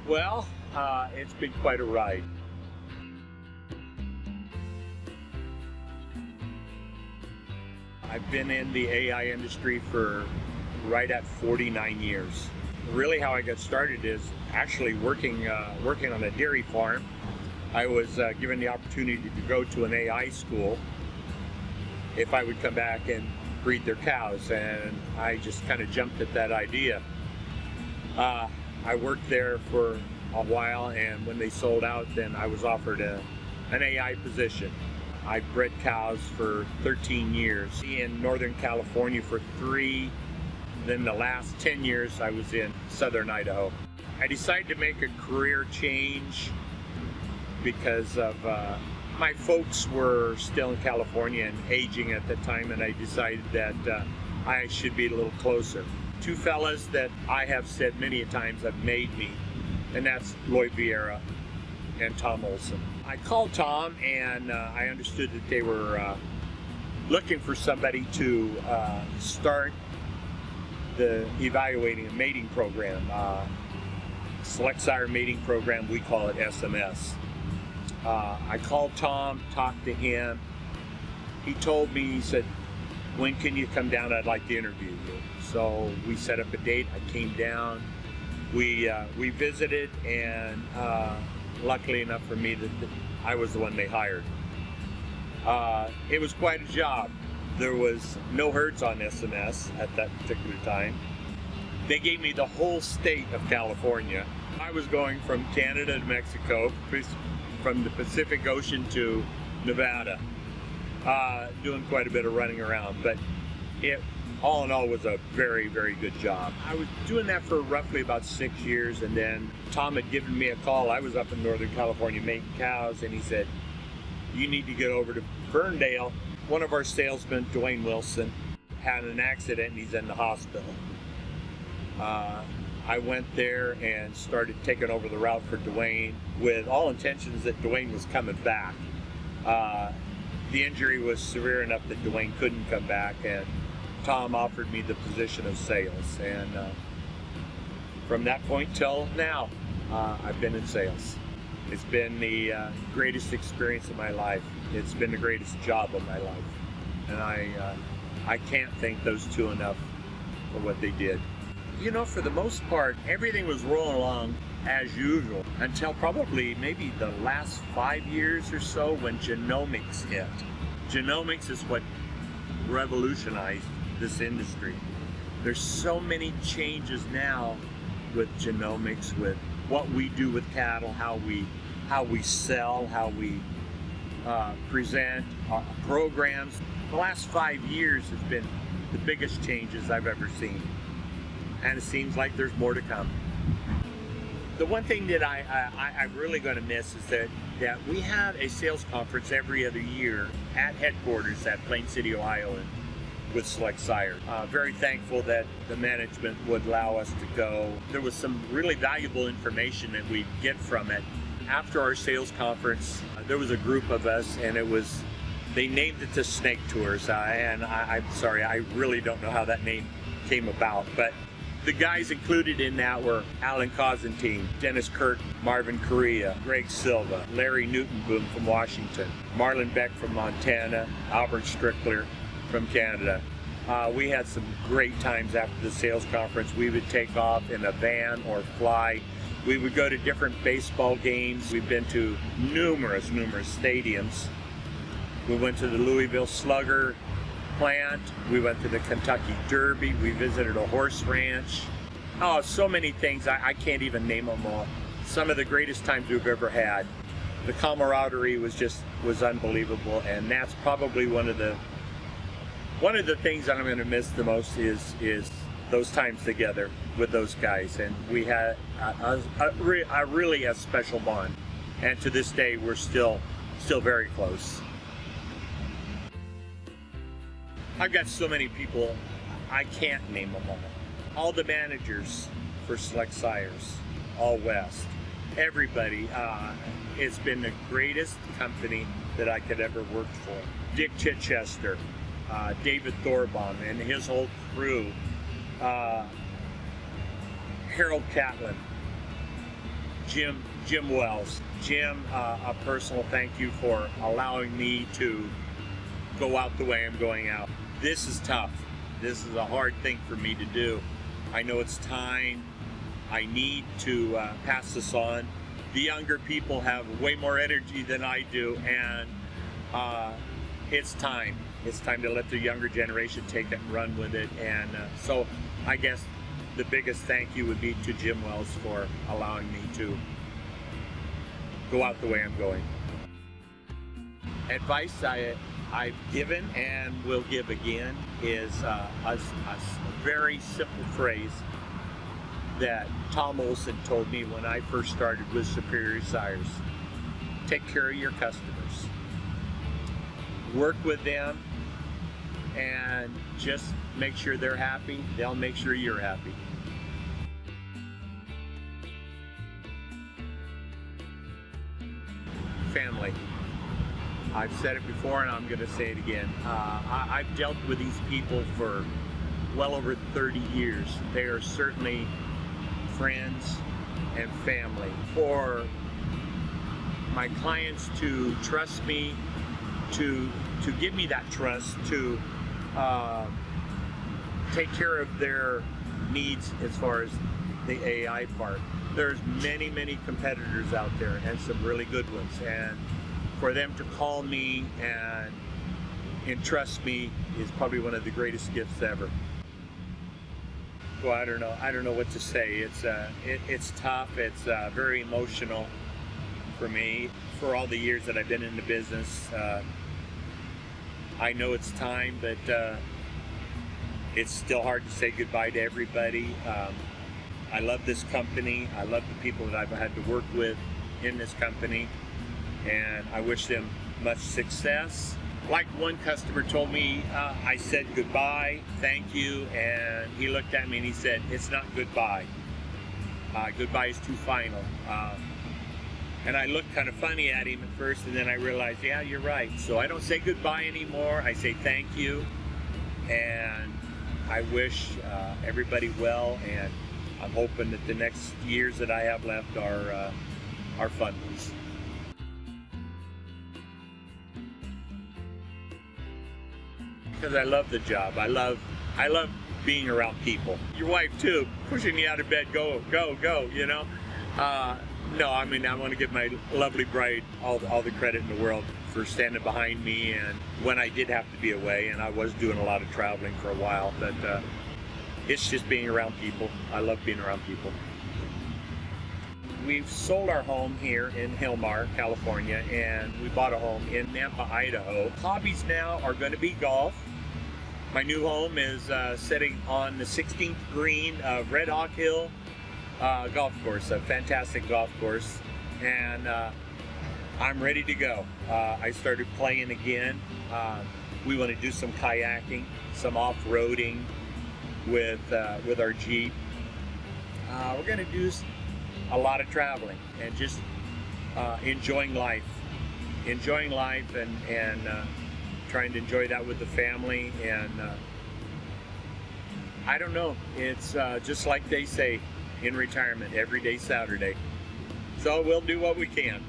Well, it's been quite a ride. I've been in the AI industry for right at 49 years. Really, how I got started is actually working on a dairy farm. I was given the opportunity to go to an AI school if I would come back and breed their cows, and I just kind of jumped at that idea. I worked there for a while, and when they sold out, then I was offered an AI position. I bred cows for 13 years in Northern California for 3. Then the last 10 years I was in Southern Idaho. I decided to make a career change because of my folks were still in California and aging at the time, and I decided that I should be a little closer. Two fellas that I have said many a times have made me, and that's Lloyd Vieira and Tom Olson. I called Tom, and I understood that they were looking for somebody to start the evaluating a mating program, select sire mating program. We call it SMS. I called Tom, talked to him. He told me, he said, "When can you come down? I'd like to interview you." So we set up a date. I came down. We visited, and luckily enough for me that I was the one they hired. It was quite a job. There was no herds on SMS at that particular time. They gave me the whole state of California. I was going from Canada to Mexico, from the Pacific Ocean to Nevada, doing quite a bit of running around. But it, all in all, was a very, very good job. I was doing that for roughly about 6 years, and then Tom had given me a call. I was up in Northern California making cows, and he said, "You need to get over to Ferndale." One of our salesmen, Dwayne Wilson, had an accident and he's in the hospital. I went there and started taking over the route for Dwayne with all intentions that Dwayne was coming back. The injury was severe enough that Dwayne couldn't come back, and Tom offered me the position of sales. And from that point till now, I've been in sales. It's been the greatest experience of my life. It's been the greatest job of my life. And I can't thank those two enough for what they did. You know, for the most part, everything was rolling along as usual until probably maybe the last 5 years or so when genomics hit. Genomics is what revolutionized this industry. There's so many changes now with genomics, with what we do with cattle, how we sell, how we present our programs. The last 5 years has been the biggest changes I've ever seen, and it seems like there's more to come. The one thing that I'm really going to miss is that we have a sales conference every other year at headquarters at Plain City, Ohio, with Select Sire. Very thankful that the management would allow us to go. There was some really valuable information that we get from it. After our sales conference, there was a group of us, and they named it the Snake Tours. I'm sorry, I really don't know how that name came about, but the guys included in that were Alan Cosentine, Dennis Curtin, Marvin Correa, Greg Silva, Larry Newtonboom from Washington, Marlon Beck from Montana, Albert Strickler from Canada. We had some great times after the sales conference. We would take off in a van or fly. We would go to different baseball games. We've been to numerous stadiums. We went to the Louisville Slugger plant. We went to the Kentucky Derby. We visited a horse ranch. Oh, so many things. I can't even name them all. Some of the greatest times we've ever had. The camaraderie was unbelievable, and that's probably one of the things that I'm going to miss the most is those times together with those guys. And we had a really a special bond, and to this day we're still very close. I've got so many people, I can't name them all. All the managers for Select Sires, all West, everybody. It's been the greatest company that I could ever work for. Dick Chichester, David Thorbaum and his whole crew, Harold Catlin, Jim Wells. Jim, a personal thank you for allowing me to go out the way I'm going out. This is tough. This is a hard thing for me to do. I know it's time. I need to pass this on. The younger people have way more energy than I do, and it's time. It's time to let the younger generation take it and run with it. And so I guess the biggest thank you would be to Jim Wells for allowing me to go out the way I'm going. Advice I've given and will give again is a very simple phrase that Tom Olson told me when I first started with Superior Sires. Take care of your customers. Work with them and just make sure they're happy. They'll make sure you're happy. Family. I've said it before and I'm going to say it again. I've dealt with these people for well over 30 years. They are certainly friends and family. For my clients to trust me, to give me that trust, to take care of their needs as far as the AI part. There's many competitors out there and some really good ones, and for them to call me and entrust me is probably one of the greatest gifts ever. Well, I don't know what to say. It's tough. It's very emotional for me. For all the years that I've been in the business, I know it's time, but it's still hard to say goodbye to everybody. I love this company. I love the people that I've had to work with in this company, and I wish them much success. Like one customer told me, I said goodbye, thank you, and he looked at me and he said, it's not goodbye. Goodbye is too final. And I looked kind of funny at him at first, and then I realized, yeah, you're right. So I don't say goodbye anymore. I say thank you, and I wish everybody well, and I'm hoping that the next years that I have left are fun ones. Because I love the job. I love being around people. Your wife too, pushing you out of bed, go, you know. No, I mean, I want to give my lovely bride all the credit in the world for standing behind me, and when I did have to be away, and I was doing a lot of traveling for a while, but it's just being around people. I love being around people. We've sold our home here in Hillmar, California, and we bought a home in Nampa, Idaho. Hobbies now are going to be golf. My new home is sitting on the 16th green of Red Hawk Hill golf course, a fantastic golf course, and I'm ready to go. I started playing again. We want to do some kayaking, some off-roading with our Jeep. We're going to do a lot of traveling and just enjoying life and trying to enjoy that with the family. And I don't know, it's just like they say in retirement, every day Saturday. So we'll do what we can.